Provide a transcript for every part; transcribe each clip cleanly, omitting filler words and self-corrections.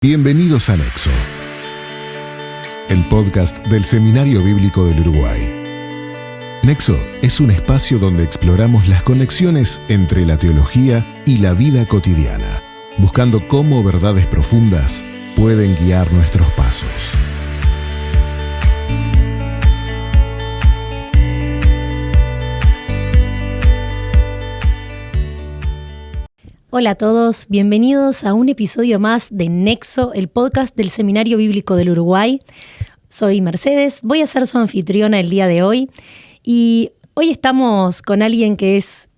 Bienvenidos a Nexo, el podcast del Seminario Bíblico del Uruguay. Nexo es un espacio donde exploramos las conexiones entre la teología y la vida cotidiana, buscando cómo verdades profundas pueden guiar nuestros pasos. Hola a todos, bienvenidos a un episodio más de Nexo, el podcast del Seminario Bíblico del Uruguay. Soy Mercedes, voy a ser su anfitriona el día de hoy y hoy estamos con alguien que es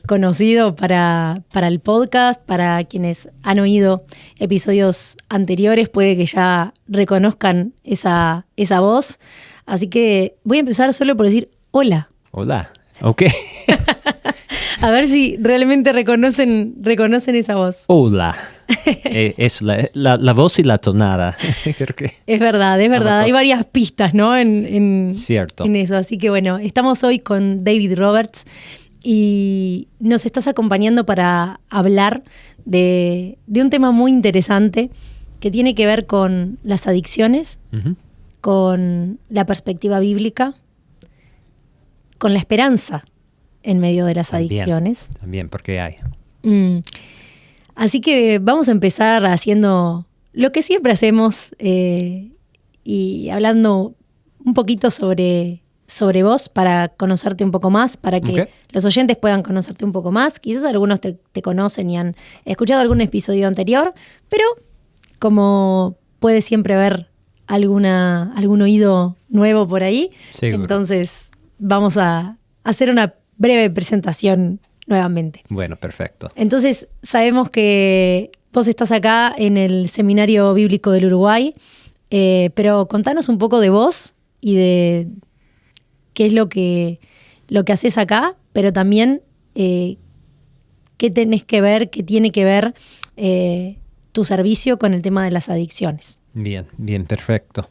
conocido para el podcast, para quienes han oído episodios anteriores, puede que ya reconozcan esa voz. Así que voy a empezar solo por decir hola. Hola, ok. A ver si realmente reconocen esa voz. Hola. Es la voz y la tonada. Creo que Es verdad. Hay varias pistas, ¿no? Cierto. En eso. Así que bueno, estamos hoy con David Roberts y nos estás acompañando para hablar de un tema muy interesante que tiene que ver con las adicciones, con la perspectiva bíblica, con la esperanza en medio de las adicciones. También, porque hay. Así que vamos a empezar haciendo lo que siempre hacemos y hablando un poquito sobre vos para conocerte un poco más, para que los oyentes puedan conocerte un poco más. Quizás algunos te conocen y han escuchado algún episodio anterior, pero como puede siempre haber algún oído nuevo por ahí, Seguro. Entonces vamos a hacer una breve presentación nuevamente. Bueno, perfecto. Entonces, sabemos que vos estás acá en el Seminario Bíblico del Uruguay, pero contanos un poco de vos y de qué es lo que haces acá, pero también qué tiene que ver tu servicio con el tema de las adicciones. Bien, perfecto.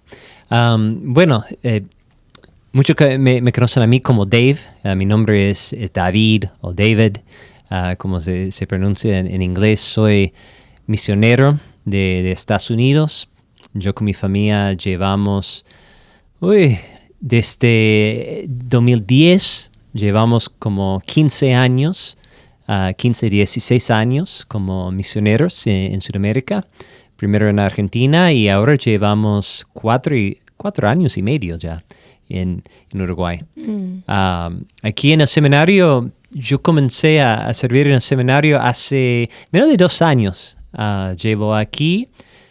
Muchos que me conocen a mí como Dave. Mi nombre es David o David, como se pronuncia en inglés. Soy misionero de Estados Unidos. Yo con mi familia llevamos, desde 2010, llevamos como 15 años, 16 años como misioneros en Sudamérica. Primero en Argentina y ahora llevamos 4 años y medio ya en Uruguay. Aquí en el seminario, yo comencé a servir en el seminario hace menos de 2 años. Llevo aquí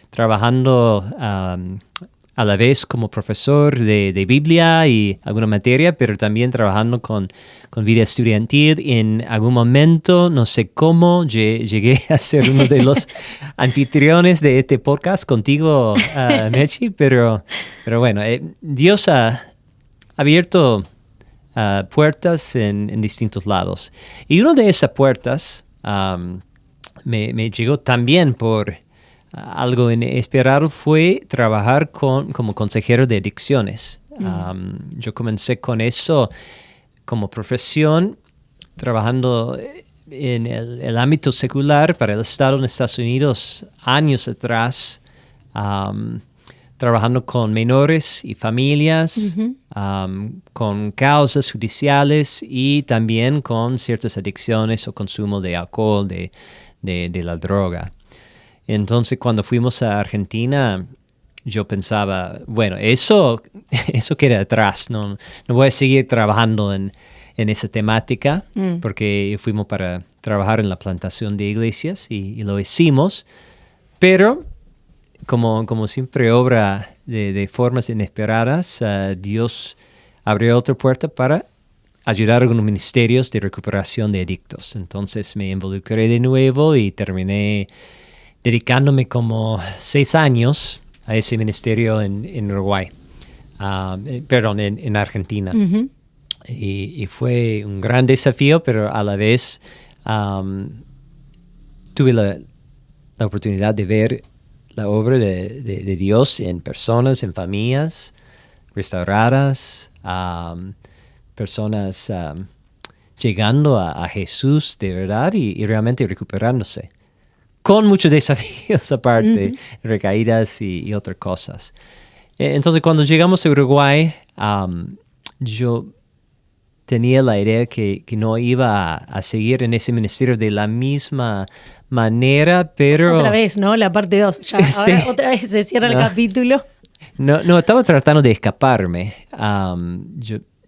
trabajando a la vez como profesor de Biblia y alguna materia, pero también trabajando con vida estudiantil. En algún momento, no sé cómo, llegué a ser uno de los anfitriones de este podcast contigo, Mechi, pero bueno, Dios ha abierto puertas en distintos lados. Y una de esas puertas me llegó también por algo inesperado, fue trabajar como consejero de adicciones. Yo comencé con eso como profesión, trabajando en el ámbito secular para el Estado en Estados Unidos años atrás, trabajando con menores y familias, con causas judiciales y también con ciertas adicciones o consumo de alcohol, de la droga. Entonces, cuando fuimos a Argentina, yo pensaba, bueno, eso queda atrás. No voy a seguir trabajando en esa temática, porque fuimos para trabajar en la plantación de iglesias y lo hicimos, pero como siempre obra de formas inesperadas, Dios abrió otra puerta para ayudar a algunos ministerios de recuperación de adictos. Entonces me involucré de nuevo y terminé dedicándome como 6 años a ese ministerio en Uruguay, en Argentina. Y fue un gran desafío, pero a la vez tuve la oportunidad de ver la obra de Dios en personas, en familias restauradas, personas llegando a Jesús de verdad y realmente recuperándose. con muchos desafíos aparte, recaídas y otras cosas. Entonces, cuando llegamos a Uruguay, yo tenía la idea que no iba a seguir en ese ministerio de la misma manera, pero... Otra vez, ¿no? La parte 2. Ya, ahora otra vez se cierra el capítulo. No, estaba tratando de escaparme.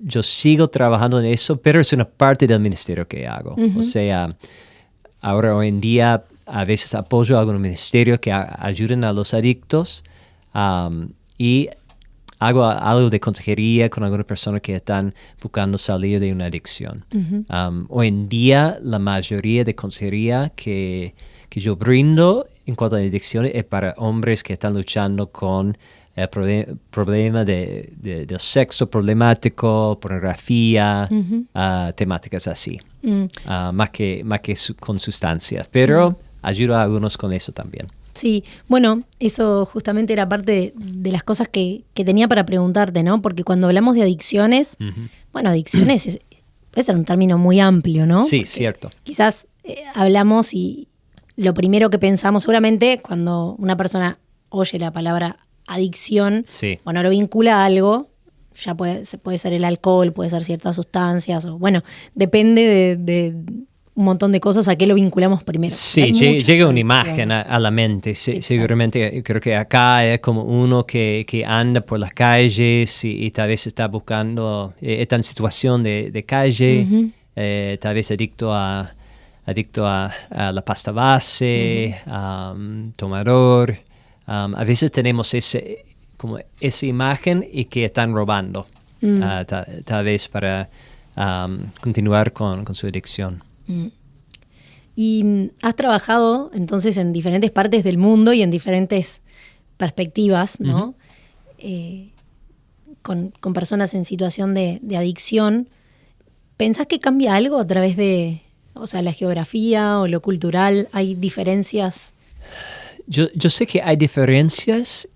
Yo sigo trabajando en eso, pero es una parte del ministerio que hago. O sea, ahora hoy en día a veces apoyo a algunos ministerios que ayuden a los adictos y hago algo de consejería con algunas personas que están buscando salir de una adicción. Hoy en día la mayoría de consejería que yo brindo en cuanto a adicciones es para hombres que están luchando con el problema del sexo problemático, pornografía, temáticas así, más que con sustancias, pero ayudo a algunos con eso también. Sí, bueno, eso justamente era parte de las cosas que tenía para preguntarte, ¿no? Porque cuando hablamos de adicciones, bueno, adicciones puede ser un término muy amplio, ¿no? Sí, porque cierto. quizás hablamos y lo primero que pensamos seguramente cuando una persona oye la palabra adicción, bueno, lo vincula a algo, ya puede ser el alcohol, puede ser ciertas sustancias, o bueno, depende de un montón de cosas a qué lo vinculamos primero. Sí, llega una imagen a la mente, seguramente. Creo que acá es como uno que anda por las calles y tal vez está buscando, está en situación de calle, tal vez adicto a la pasta base, tomador. A veces tenemos esa imagen y que están robando, tal vez para continuar con su adicción. Y has trabajado entonces en diferentes partes del mundo y en diferentes perspectivas, ¿no? Con personas en situación de adicción. ¿Pensás que cambia algo a través de, o sea, la geografía o lo cultural? ¿Hay diferencias? Yo sé que hay diferencias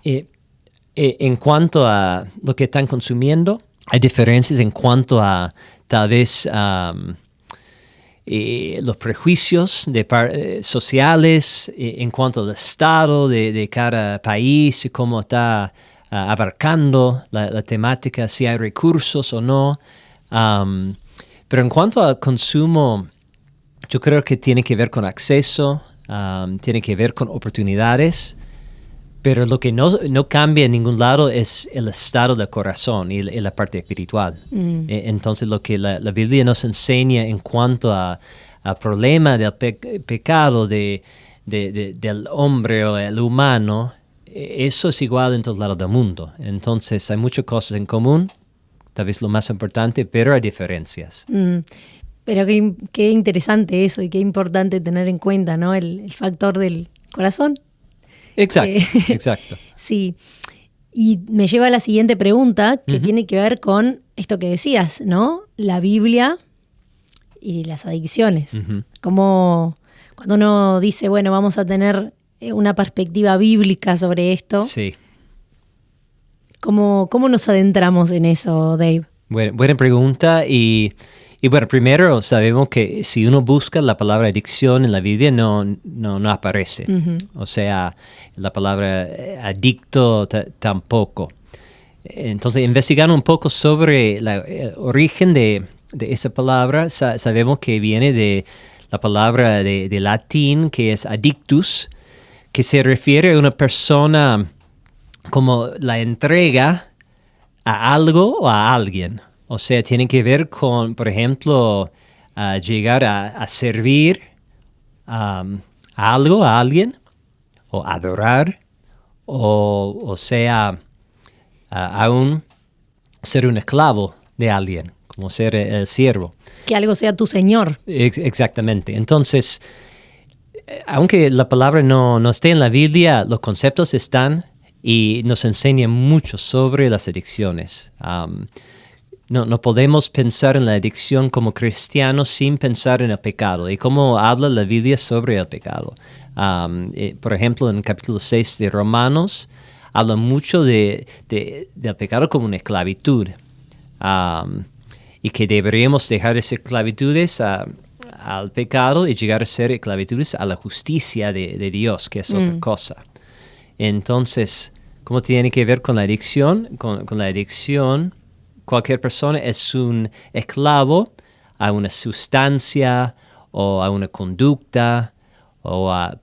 en cuanto a lo que están consumiendo. Hay diferencias en cuanto a tal vez los prejuicios sociales en cuanto al estado de cada país y cómo está abarcando la temática, si hay recursos o no. Pero en cuanto al consumo, yo creo que tiene que ver con acceso, tiene que ver con oportunidades, pero lo que no cambia en ningún lado es el estado del corazón y la parte espiritual. Entonces lo que la Biblia nos enseña en cuanto al problema del pecado del hombre o el humano, eso es igual en todos lados del mundo. Entonces hay muchas cosas en común, tal vez lo más importante, pero hay diferencias. Pero qué interesante eso y qué importante tener en cuenta, ¿no? El factor del corazón. Exacto. Sí. Y me lleva a la siguiente pregunta, que tiene que ver con esto que decías, ¿no? La Biblia y las adicciones. Como cuando uno dice, bueno, vamos a tener una perspectiva bíblica sobre esto. Sí. ¿Cómo nos adentramos en eso, Dave? Buena pregunta. Y bueno, primero sabemos que si uno busca la palabra adicción en la Biblia no aparece. O sea, la palabra adicto tampoco. Entonces, investigando un poco sobre el origen de esa palabra, sabemos que viene de la palabra de latín que es addictus, que se refiere a una persona como la entrega a algo o a alguien. O sea, tiene que ver con, por ejemplo, llegar a servir a algo, a alguien, o adorar, o sea, aún ser un esclavo de alguien, como ser el siervo. Que algo sea tu señor. Exactamente. Entonces, aunque la palabra no esté en la Biblia, los conceptos están y nos enseñan mucho sobre las adicciones. No podemos pensar en la adicción como cristianos sin pensar en el pecado y cómo habla la Biblia sobre el pecado. Por ejemplo, en el capítulo 6 de Romanos, habla mucho del pecado como una esclavitud y que deberíamos dejar esas esclavitudes a al pecado y llegar a ser esclavitudes a la justicia de Dios, que es otra cosa. Entonces, ¿cómo tiene que ver con la adicción? Con la adicción, cualquier persona es un esclavo a una sustancia o a una conducta o a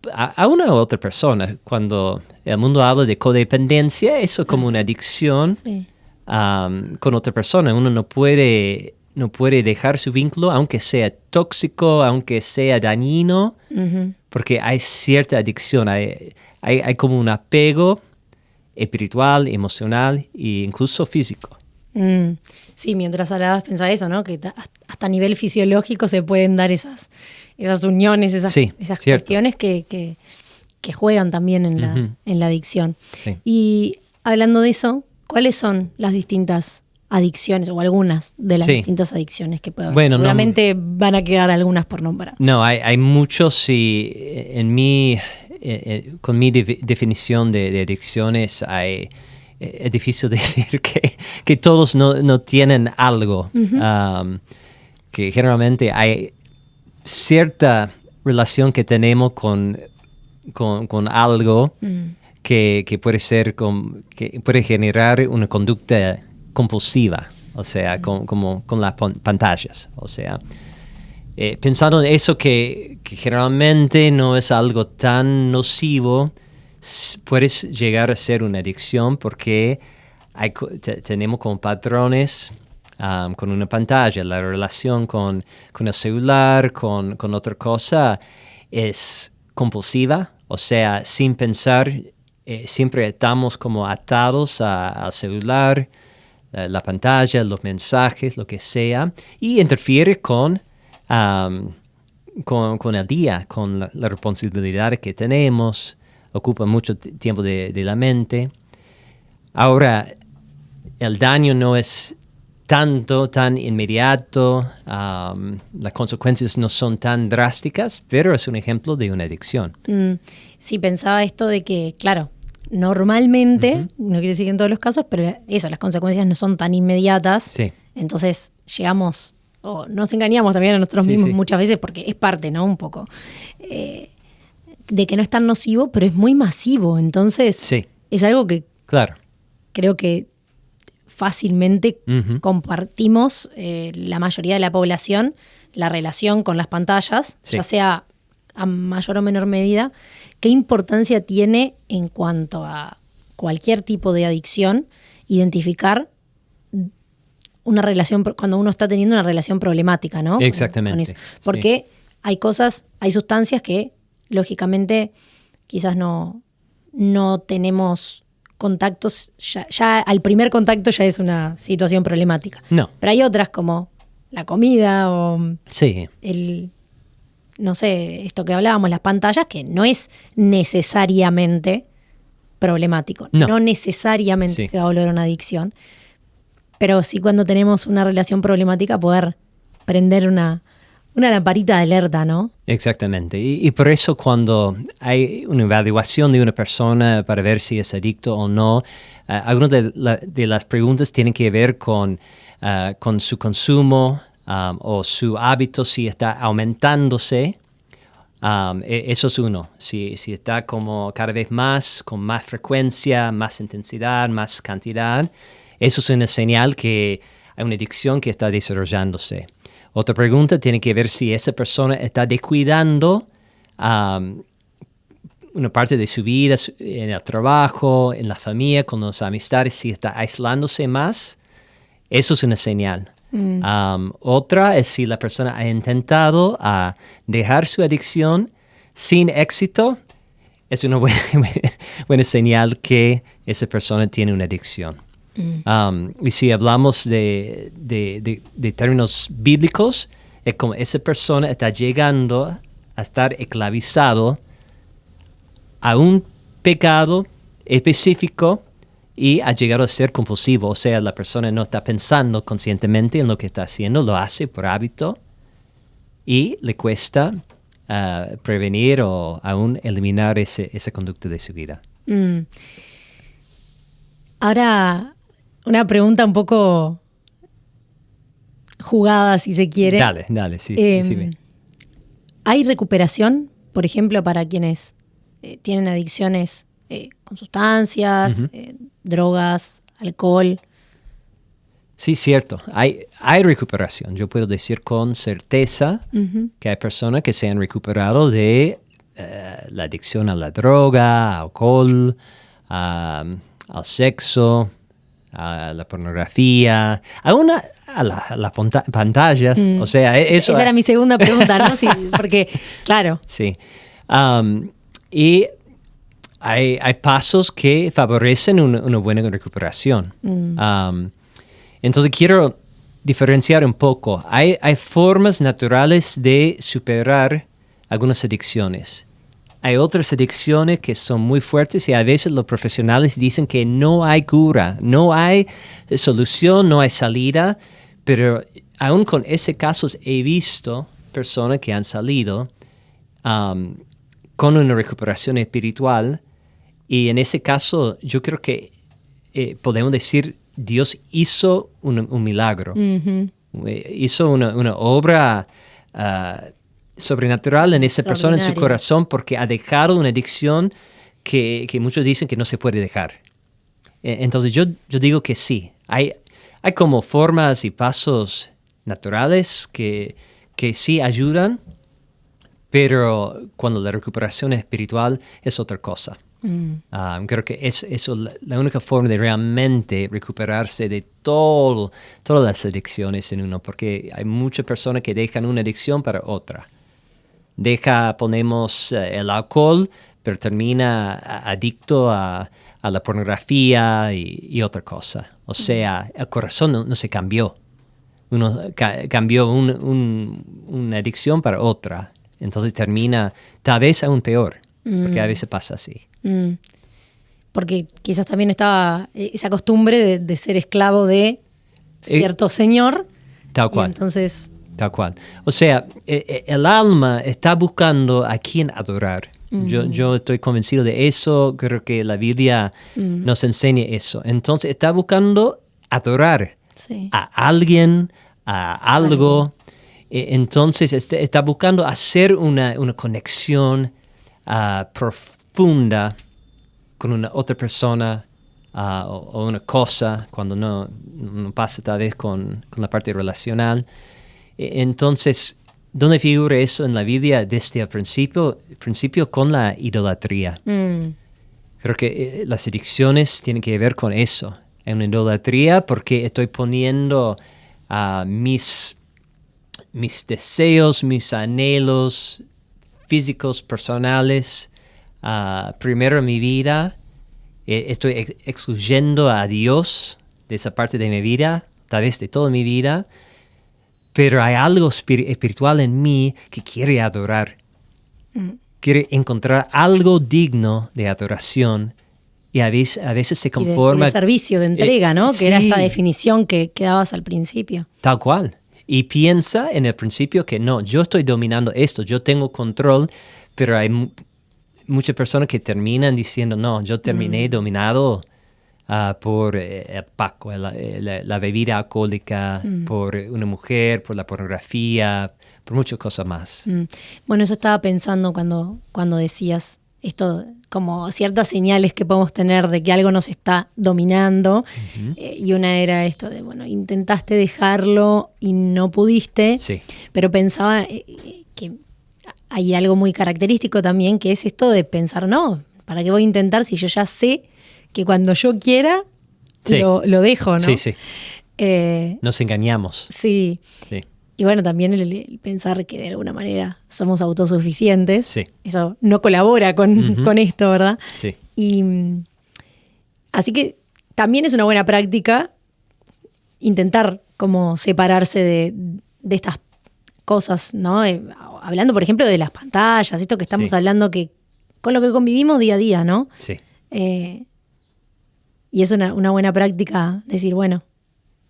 una u otra persona. Cuando el mundo habla de codependencia, eso es como una adicción con otra persona. Uno no puede dejar su vínculo, aunque sea tóxico, aunque sea dañino, porque hay cierta adicción, hay como un apego espiritual, emocional e incluso físico. Sí, mientras hablabas pensaba eso, ¿no? Que hasta a nivel fisiológico se pueden dar esas uniones, esas cuestiones que juegan también en la adicción. Sí. Y hablando de eso, ¿cuáles son las distintas adicciones o algunas de las distintas adicciones que puede haber? Bueno, seguramente van a quedar algunas por nombrar. No, hay muchos y con mi definición de adicciones es difícil decir que todos no tienen algo. Que generalmente hay cierta relación que tenemos con algo que puede ser que puede generar una conducta compulsiva, o sea, como con las pantallas, o sea, pensando en eso que generalmente no es algo tan nocivo, puedes llegar a ser una adicción porque tenemos como patrones con una pantalla, la relación con el celular, con otra cosa, es compulsiva, o sea, sin pensar, siempre estamos como atados al celular, la pantalla, los mensajes, lo que sea, y interfiere con el día, con la responsabilidad que tenemos, ocupa mucho tiempo de la mente. Ahora, el daño no es tan inmediato, las consecuencias no son tan drásticas, pero es un ejemplo de una adicción. Sí, pensaba esto de que, claro, normalmente, no quiere decir que en todos los casos, pero eso, las consecuencias no son tan inmediatas. Sí. Entonces llegamos, o nos engañamos también a nosotros mismos muchas veces, porque es parte, ¿no? Un poco. De que no es tan nocivo, pero es muy masivo. Entonces, es algo que creo que fácilmente compartimos la mayoría de la población, la relación con las pantallas, ya sea a mayor o menor medida. ¿Qué importancia tiene en cuanto a cualquier tipo de adicción identificar una relación, cuando uno está teniendo una relación problemática, ¿no? Exactamente. Con eso. Porque hay sustancias que lógicamente quizás no tenemos contactos, ya al primer contacto ya es una situación problemática. No. Pero hay otras como la comida o no sé, esto que hablábamos, las pantallas, que no es necesariamente problemático. No necesariamente se va a volver una adicción. Pero sí, cuando tenemos una relación problemática, poder prender una lamparita de alerta, ¿no? Exactamente. Y por eso cuando hay una evaluación de una persona para ver si es adicto o no, algunas de las preguntas tienen que ver con su consumo o su hábito, si está aumentándose. Eso es uno. Si está como cada vez más, con más frecuencia, más intensidad, más cantidad, eso es una señal que hay una adicción que está desarrollándose. Otra pregunta tiene que ver si esa persona está descuidando una parte de su vida, en el trabajo, en la familia, con las amistades, si está aislándose más. Eso es una señal. Otra es si la persona ha intentado dejar su adicción sin éxito. Es una buena señal que esa persona tiene una adicción. Y si hablamos de términos bíblicos, es como esa persona está llegando a estar esclavizado a un pecado específico y ha llegado a ser compulsivo. O sea, la persona no está pensando conscientemente en lo que está haciendo, lo hace por hábito y le cuesta prevenir o aún eliminar esa conducta de su vida. Ahora, una pregunta un poco jugada, si se quiere. Dale, sí, decime. ¿Hay recuperación, por ejemplo, para quienes tienen adicciones con sustancias, drogas, alcohol? Sí, cierto. Hay recuperación. Yo puedo decir con certeza que hay personas que se han recuperado de la adicción a la droga, alcohol, al sexo, a la pornografía, a las pantallas. O sea, eso... Esa era mi segunda pregunta, ¿no? Sí, porque, claro. Sí. Y hay pasos que favorecen una buena recuperación. Entonces quiero diferenciar un poco. Hay formas naturales de superar algunas adicciones. Hay otras adicciones que son muy fuertes y a veces los profesionales dicen que no hay cura, no hay solución, no hay salida, pero aún con ese casos he visto personas que han salido con una recuperación espiritual y en ese caso yo creo que podemos decir Dios hizo un milagro, hizo una obra sobrenatural en esa persona, en su corazón, porque ha dejado una adicción que muchos dicen que no se puede dejar. Entonces yo digo que sí, hay como formas y pasos naturales que sí ayudan, pero cuando la recuperación espiritual es otra cosa. Creo que es la única forma de realmente recuperarse de todas las adicciones en uno, porque hay muchas personas que dejan una adicción para otra. Ponemos el alcohol, pero termina adicto a la pornografía y otra cosa. O sea, el corazón no se cambió. Uno cambió una adicción para otra. Entonces termina tal vez aún peor, porque a veces pasa así. Porque quizás también estaba esa costumbre de ser esclavo de cierto señor. Tal cual. Entonces... Tal cual. O sea, el alma está buscando a quién adorar. Yo estoy convencido de eso. Creo que la Biblia nos enseña eso. Entonces, está buscando adorar a alguien, a algo. Entonces, está buscando hacer una conexión profunda con una otra persona o una cosa, cuando no pasa tal vez con la parte relacional. Entonces, ¿dónde figura eso en la Biblia? Desde el principio con la idolatría. Creo que las adicciones tienen que ver con eso. En una idolatría porque estoy poniendo mis deseos, mis anhelos físicos, personales, primero en mi vida. Estoy excluyendo a Dios de esa parte de mi vida, tal vez de toda mi vida. Pero hay algo espiritual en mí que quiere adorar. Quiere encontrar algo digno de adoración. Y a veces se conforma... de servicio, de entrega, ¿no? Que sí. Era esta definición que dabas al principio. Tal cual. Y piensa en el principio que no, yo estoy dominando esto, yo tengo control, pero hay muchas personas que terminan diciendo, no, yo terminé dominado por el Paco, la bebida alcohólica, por una mujer, por la pornografía, por muchas cosas más. Bueno, eso estaba pensando cuando decías esto, como ciertas señales que podemos tener de que algo nos está dominando. Y una era esto de, bueno, intentaste dejarlo y no pudiste, Sí. pero pensaba que hay algo muy característico también, que es esto de pensar, no, ¿para qué voy a intentar si yo ya sé que cuando yo quiera Sí. lo dejo, ¿no? Sí, sí. Nos engañamos. Sí. Sí. Y bueno, también el pensar que de alguna manera somos autosuficientes. Sí. Eso no colabora con esto, ¿verdad? Sí. Y así que también es una buena práctica intentar como separarse de estas cosas, ¿no? Hablando, por ejemplo, de las pantallas, esto que estamos Sí. hablando que con lo que convivimos día a día, ¿no? Sí. Y es una buena práctica decir, bueno,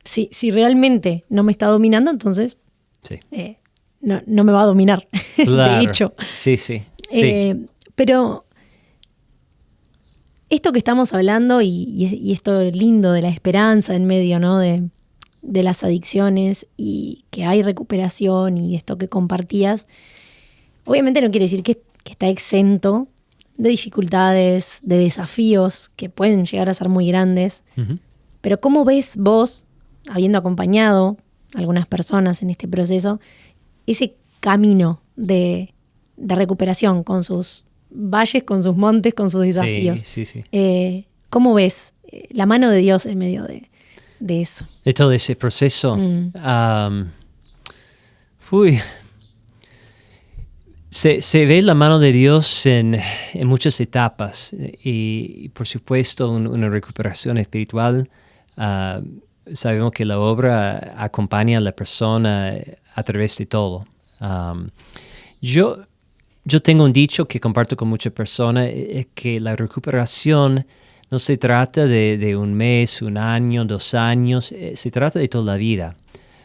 si realmente no me está dominando, entonces Sí. no me va a dominar, Claro. de hecho. Sí, sí. Sí. Pero esto que estamos hablando y esto lindo de la esperanza en medio, ¿no? de las adicciones y que hay recuperación y esto que compartías, obviamente no quiere decir que está exento de dificultades, de desafíos que pueden llegar a ser muy grandes. Ujú. Pero ¿cómo ves vos, habiendo acompañado a algunas personas en este proceso, ese camino de recuperación con sus valles, con sus montes, con sus desafíos? Sí. ¿Cómo ves la mano de Dios en medio de eso? De todo ese proceso. Se ve la mano de Dios en muchas etapas y por supuesto una recuperación espiritual. Sabemos que la obra acompaña a la persona a través de todo. Yo tengo un dicho que comparto con muchas personas, es que la recuperación no se trata de un mes, un año, 2 años, se trata de toda la vida.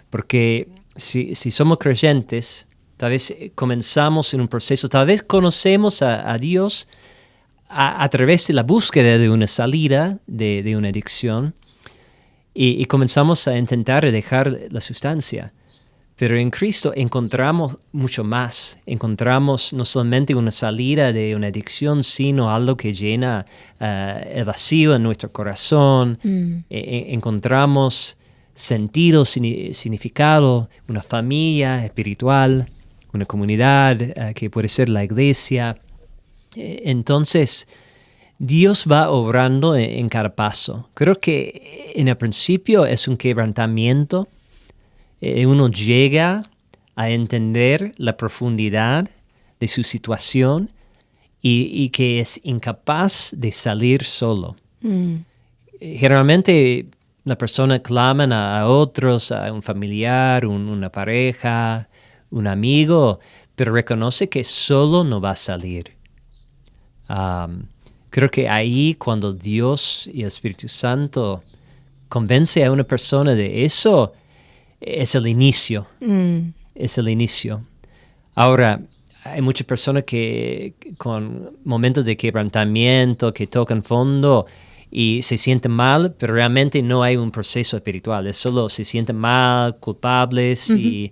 Porque si somos creyentes, tal vez comenzamos en un proceso, tal vez conocemos a Dios a través de la búsqueda de una salida de una adicción y comenzamos a intentar dejar la sustancia. Pero en Cristo encontramos mucho más. Encontramos no solamente una salida de una adicción, sino algo que llena el vacío en nuestro corazón. Encontramos sentido, significado, una familia espiritual, una comunidad que puede ser la iglesia. Entonces, Dios va obrando en cada paso. Creo que en el principio es un quebrantamiento. Uno llega a entender la profundidad de su situación y que es incapaz de salir solo. Generalmente la persona clama a otros, a un familiar, una pareja, un amigo, pero reconoce que solo no va a salir. Creo que ahí cuando Dios y el Espíritu Santo convence a una persona de eso, es el inicio. Es el inicio. Ahora, hay muchas personas que con momentos de quebrantamiento, que tocan fondo y se sienten mal, pero realmente no hay un proceso espiritual. Es solo se sienten mal, culpables y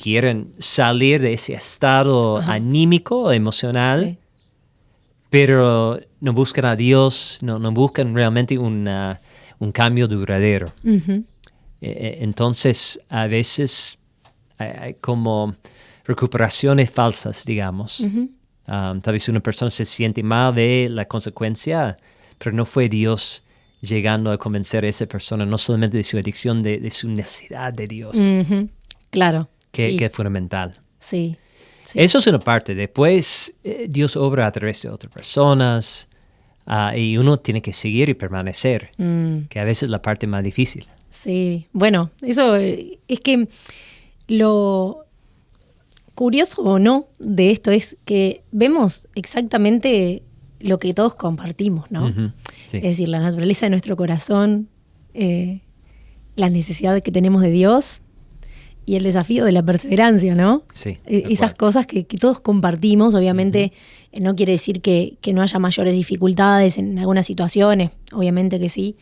quieren salir de ese estado anímico, emocional, Sí. pero no buscan a Dios, no buscan realmente un cambio duradero. Entonces, a veces hay como recuperaciones falsas, digamos. Tal vez una persona se siente mal de la consecuencia, pero no fue Dios llegando a convencer a esa persona, no solamente de su adicción, de su necesidad de Dios, Claro. que sí. es fundamental. Sí. Eso es una parte. Después, Dios obra a través de otras personas y uno tiene que seguir y permanecer, que a veces es la parte más difícil. Sí, bueno, eso es que lo curioso o no de esto es que vemos exactamente lo que todos compartimos, ¿no? Sí. Es decir, la naturaleza de nuestro corazón, la necesidad que tenemos de Dios y el desafío de la perseverancia, ¿no? Sí, Esas cosas que todos compartimos, obviamente no quiere decir que no haya mayores dificultades en algunas situaciones, obviamente que sí.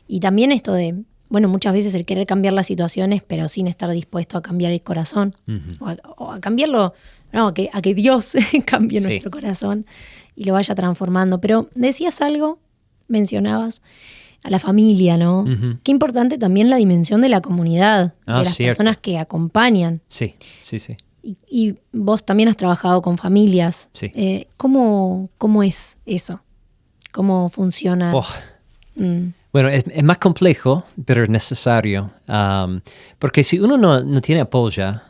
Y también esto de, bueno, muchas veces el querer cambiar las situaciones, pero sin estar dispuesto a cambiar el corazón, o a cambiarlo, no, a que Dios cambie nuestro corazón y lo vaya transformando. Pero decías algo, mencionabas a la familia, ¿no? Qué importante también la dimensión de la comunidad, de las personas que acompañan. Sí. Y vos también has trabajado con familias. Sí. ¿Cómo es eso? ¿Cómo funciona? Bueno, es más complejo, pero es necesario. Porque si uno no tiene apoyo,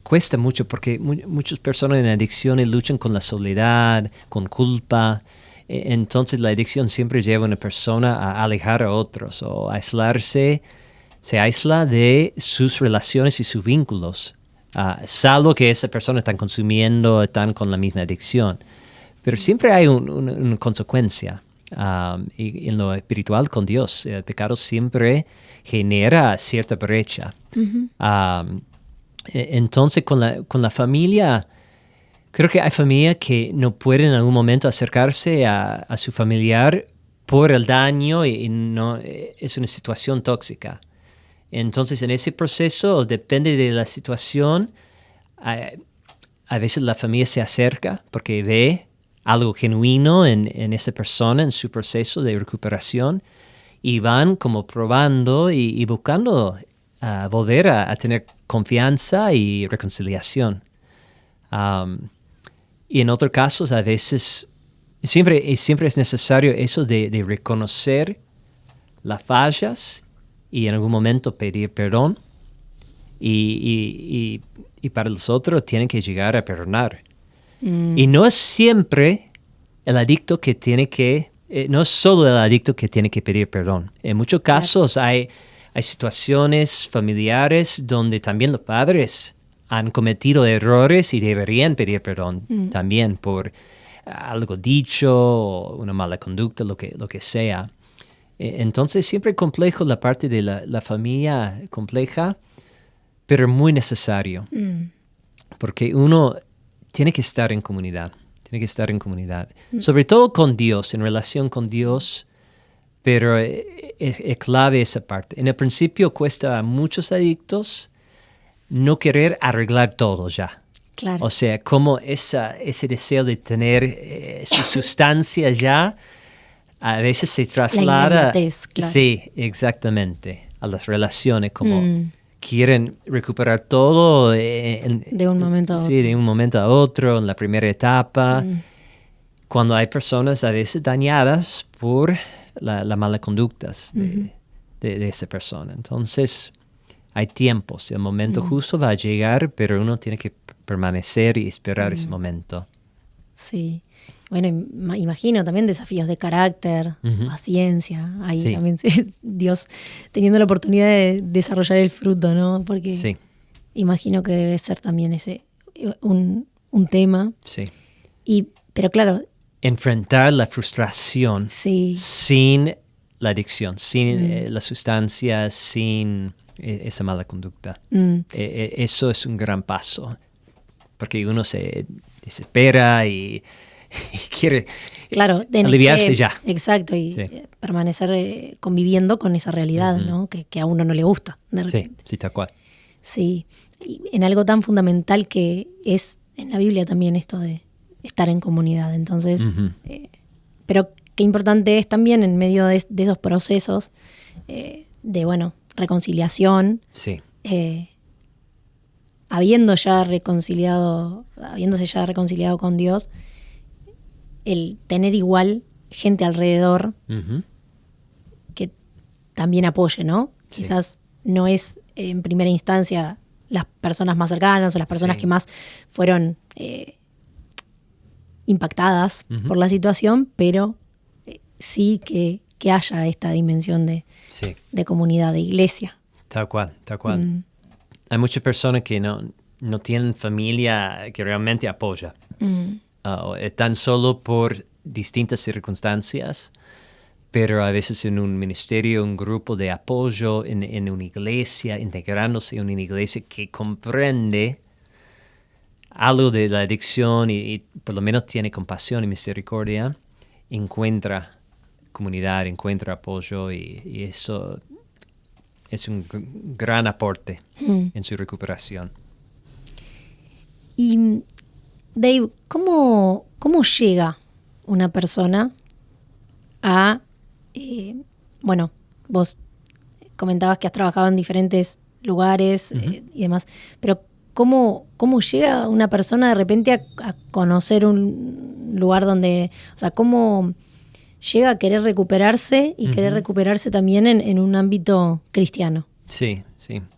cuesta mucho porque muchas personas en adicciones luchan con la soledad, con culpa. Entonces la adicción siempre lleva a una persona a alejar a otros o a aislarse. Se aísla de sus relaciones y sus vínculos, salvo que esa persona está consumiendo, están con la misma adicción. Pero siempre hay una consecuencia. Y en lo espiritual con Dios, el pecado siempre genera cierta brecha. Entonces con la familia, creo que hay familias que no pueden en algún momento acercarse a su familiar por el daño y no, es una situación tóxica. Entonces en ese proceso depende de la situación, a veces la familia se acerca porque ve algo genuino en esa persona, en su proceso de recuperación, y van como probando y buscando volver a tener confianza y reconciliación. Y en otros casos, a veces, siempre es necesario eso de reconocer las fallas y en algún momento pedir perdón. Y para los otros tienen que llegar a perdonar. Y no es siempre el adicto que tiene que, no es solo el adicto que tiene que pedir perdón. En muchos casos hay situaciones familiares donde también los padres han cometido errores y deberían pedir perdón también por algo dicho o una mala conducta, lo que sea. Entonces siempre es complejo la parte de la familia compleja, pero muy necesario. Porque uno tiene que estar en comunidad. Sobre todo con Dios, en relación con Dios, pero es clave esa parte. En el principio cuesta a muchos adictos no querer arreglar todo ya. Claro. O sea, como ese deseo de tener su sustancia ya, a veces se traslada. La inmediatez, claro. Sí, exactamente. A las relaciones, como quieren recuperar todo de un momento a otro. Sí, de un momento a otro, en la primera etapa. Cuando hay personas a veces dañadas por la mala conducta de esa persona. Entonces, hay tiempos. El momento justo va a llegar, pero uno tiene que permanecer y esperar ese momento. Sí. Bueno, imagino también desafíos de carácter, paciencia. Ahí también Dios teniendo la oportunidad de desarrollar el fruto, ¿no? Porque imagino que debe ser también ese un tema. Sí. Pero claro, enfrentar la frustración sin la adicción, sin la sustancia, sin esa mala conducta. Eso es un gran paso, porque uno se desespera y quiere aliviarse ya. Exacto, y permanecer conviviendo con esa realidad, ¿no? Que a uno no le gusta. De repente. Sí, tal cual. Sí, y en algo tan fundamental que es en la Biblia también esto de estar en comunidad. Entonces, pero qué importante es también en medio de esos procesos de, reconciliación. Sí. Habiéndose ya reconciliado con Dios, el tener igual gente alrededor que también apoye, ¿no? Sí. Quizás no es en primera instancia las personas más cercanas o las personas que más fueron impactadas por la situación, pero sí que haya esta dimensión de comunidad, de iglesia. Tal cual. Hay muchas personas que no tienen familia que realmente apoya. Están solo por distintas circunstancias, pero a veces en un ministerio, un grupo de apoyo, en una iglesia, integrándose en una iglesia que comprende algo de la adicción y por lo menos tiene compasión y misericordia, encuentra comunidad, encuentra apoyo y eso es un gran aporte en su recuperación. Y Dave, ¿cómo llega una persona a... vos comentabas que has trabajado en diferentes lugares y demás, pero ¿cómo llega una persona de repente a conocer un lugar donde... O sea, ¿cómo llega a querer recuperarse y querer recuperarse también en un ámbito cristiano? Sí.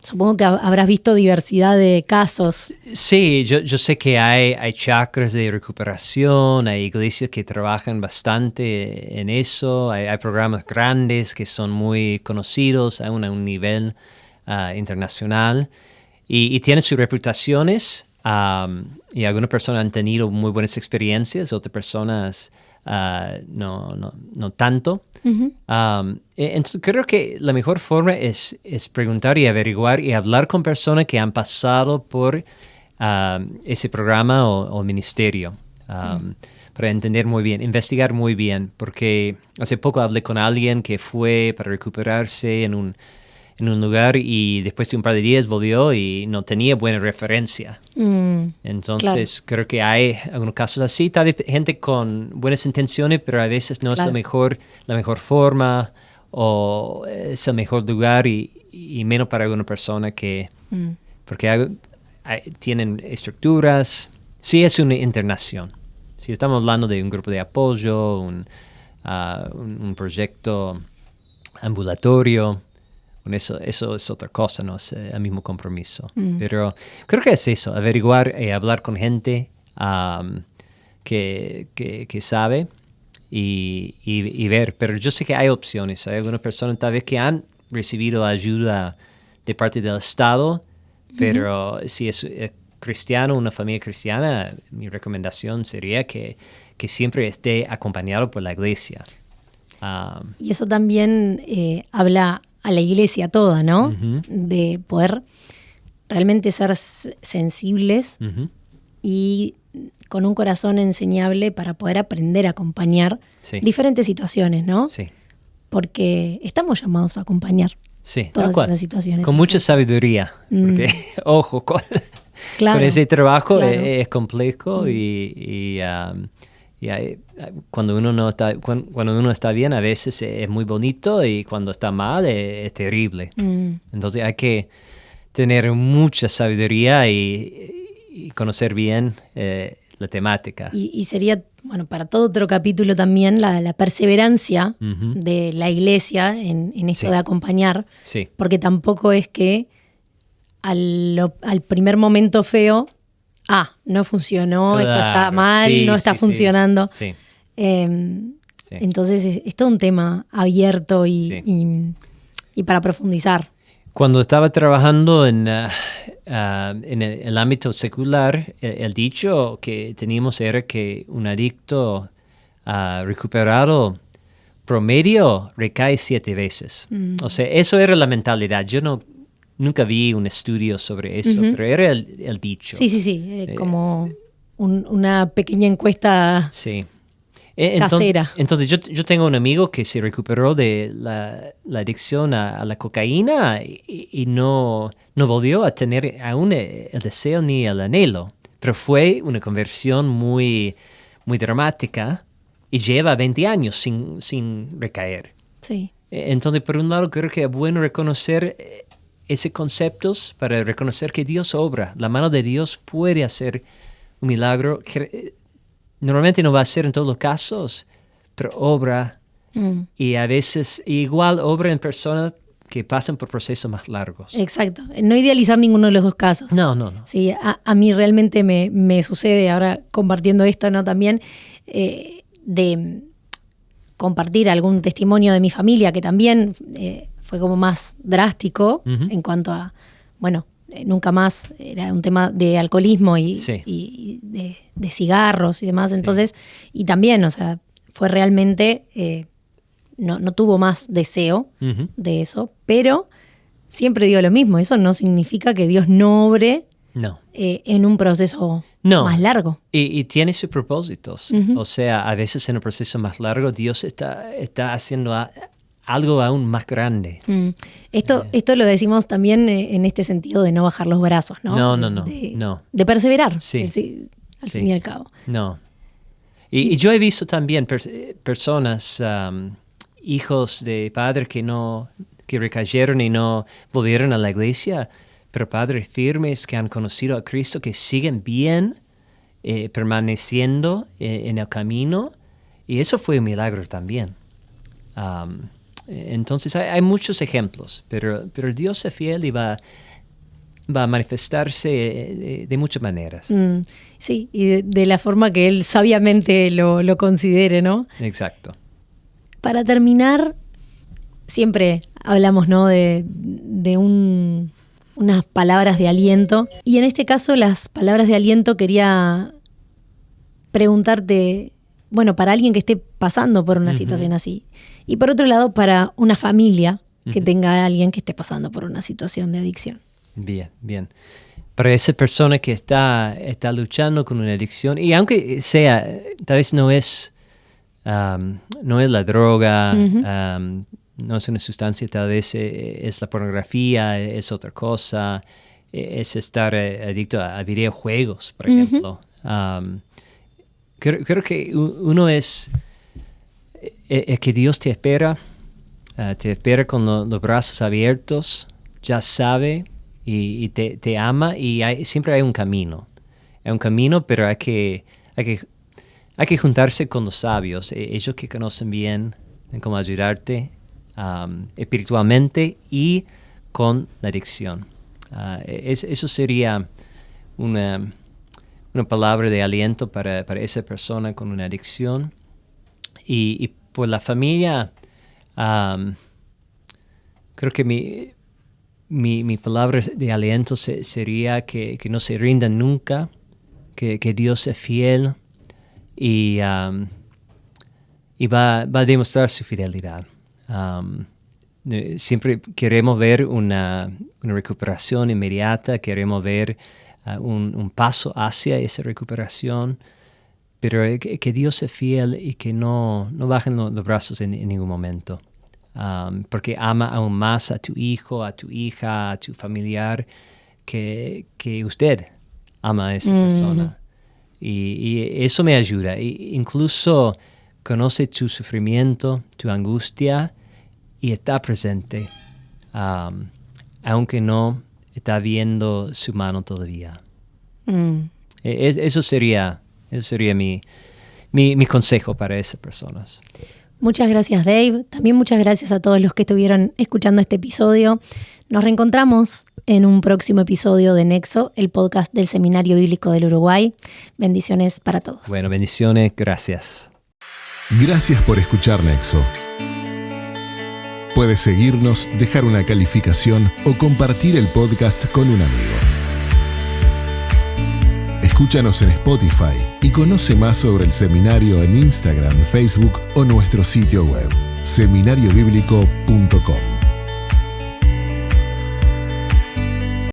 Supongo que habrás visto diversidad de casos. Sí, yo sé que hay chakras de recuperación, hay iglesias que trabajan bastante en eso, hay programas grandes que son muy conocidos a un nivel internacional y tienen sus reputaciones y algunas personas han tenido muy buenas experiencias, otras personas no tanto. Entonces creo que la mejor forma es preguntar y averiguar y hablar con personas que han pasado por ese programa o ministerio para entender muy bien, investigar muy bien, porque hace poco hablé con alguien que fue para recuperarse en en un lugar y después de un par de días volvió y no tenía buena referencia. Entonces, creo que hay algunos casos así, tal vez gente con buenas intenciones, pero a veces no es la mejor forma o es el mejor lugar y menos para alguna persona que... Porque tienen estructuras. Sí, es una internación. Si estamos hablando de un grupo de apoyo, un proyecto ambulatorio, eso es otra cosa, no es el mismo compromiso. Pero creo que es eso, averiguar y hablar con gente que sabe y ver. Pero yo sé que hay opciones. Hay algunas personas tal vez que han recibido ayuda de parte del Estado, pero si es cristiano, una familia cristiana, mi recomendación sería que siempre esté acompañado por la iglesia. Y eso también habla a la iglesia toda, ¿no? De poder realmente ser sensibles y con un corazón enseñable para poder aprender a acompañar diferentes situaciones, ¿no? Sí. Porque estamos llamados a acompañar todas esas situaciones. Con mucha sabiduría, porque, ojo, con ese trabajo es complejo y cuando uno está bien a veces es muy bonito y cuando está mal es terrible. Entonces hay que tener mucha sabiduría y conocer bien la temática. Y sería, bueno, para todo otro capítulo también la perseverancia de la iglesia en esto de acompañar, porque tampoco es que al primer momento feo, no funcionó, esto está mal, no está funcionando. Sí. Entonces es todo un tema abierto y para profundizar. Cuando estaba trabajando en el ámbito secular, el dicho que teníamos era que un adicto recuperado promedio recae 7 veces. O sea, eso era la mentalidad. Yo nunca vi un estudio sobre eso, pero era el dicho. Sí, como una pequeña encuesta casera. Entonces yo tengo un amigo que se recuperó de la adicción a la cocaína y no volvió a tener aún el deseo ni el anhelo, pero fue una conversión muy, muy dramática y lleva 20 años sin recaer. Sí. Entonces, por un lado, creo que es bueno reconocer esos conceptos para reconocer que Dios obra. La mano de Dios puede hacer un milagro que normalmente no va a ser en todos los casos, pero obra y a veces igual obra en personas que pasan por procesos más largos. Exacto. No idealizar ninguno de los dos casos. No. Sí, a mí realmente me sucede ahora compartiendo esto, ¿no? También de compartir algún testimonio de mi familia que también fue como más drástico en cuanto a, bueno, nunca más era un tema de alcoholismo y de cigarros y demás. Entonces, y también, o sea, fue realmente, no tuvo más deseo de eso, pero siempre digo lo mismo, eso no significa que Dios no obre en un proceso más largo. Y tiene sus propósitos. O sea, a veces en un proceso más largo Dios está haciendo algo aún más grande. Esto lo decimos también en este sentido de no bajar los brazos, ¿no? No. De perseverar, sí, al fin y al cabo. No. Y yo he visto también personas, hijos de padres que recayeron y no volvieron a la iglesia, pero padres firmes que han conocido a Cristo, que siguen bien, permaneciendo en el camino. Y eso fue un milagro también. Entonces hay muchos ejemplos, pero Dios es fiel y va a manifestarse de muchas maneras. Sí, y de la forma que Él sabiamente lo considere, ¿no? Exacto. Para terminar, siempre hablamos, ¿no? de unas palabras de aliento. Y en este caso, las palabras de aliento quería preguntarte, bueno, para alguien que esté pasando por una situación así. Y por otro lado, para una familia que tenga a alguien que esté pasando por una situación de adicción. Bien. Para esa persona que está luchando con una adicción, y aunque sea, tal vez no es la droga, no es una sustancia, tal vez es la pornografía, es otra cosa, es estar adicto a videojuegos, por ejemplo. Creo que uno es que Dios te espera con los brazos abiertos, ya sabe y te ama, y siempre hay un camino. Hay un camino, pero hay que juntarse con los sabios, ellos que conocen bien cómo ayudarte espiritualmente y con la adicción. Eso sería una palabra de aliento para esa persona con una adicción. Y por la familia, creo que mi palabra de aliento sería que no se rindan nunca, que Dios es fiel y va a demostrar su fidelidad. Siempre queremos ver una recuperación inmediata, queremos ver un paso hacia esa recuperación, pero que Dios es fiel y que no bajen los brazos en ningún momento, porque ama aún más a tu hijo, a tu hija, a tu familiar, que usted ama a esa persona. Y eso me ayuda. Incluso conoce tu sufrimiento, tu angustia, y está presente, aunque no está viendo su mano todavía. Eso sería mi consejo para esas personas. Muchas gracias, Dave. También muchas gracias a todos los que estuvieron escuchando este episodio. Nos reencontramos en un próximo episodio de Nexo, el podcast del Seminario Bíblico del Uruguay. Bendiciones para todos. Bueno, bendiciones. Gracias. Gracias por escuchar Nexo. Puedes seguirnos, dejar una calificación o compartir el podcast con un amigo. Escúchanos en Spotify y conoce más sobre el seminario en Instagram, Facebook o nuestro sitio web, seminariobiblico.com.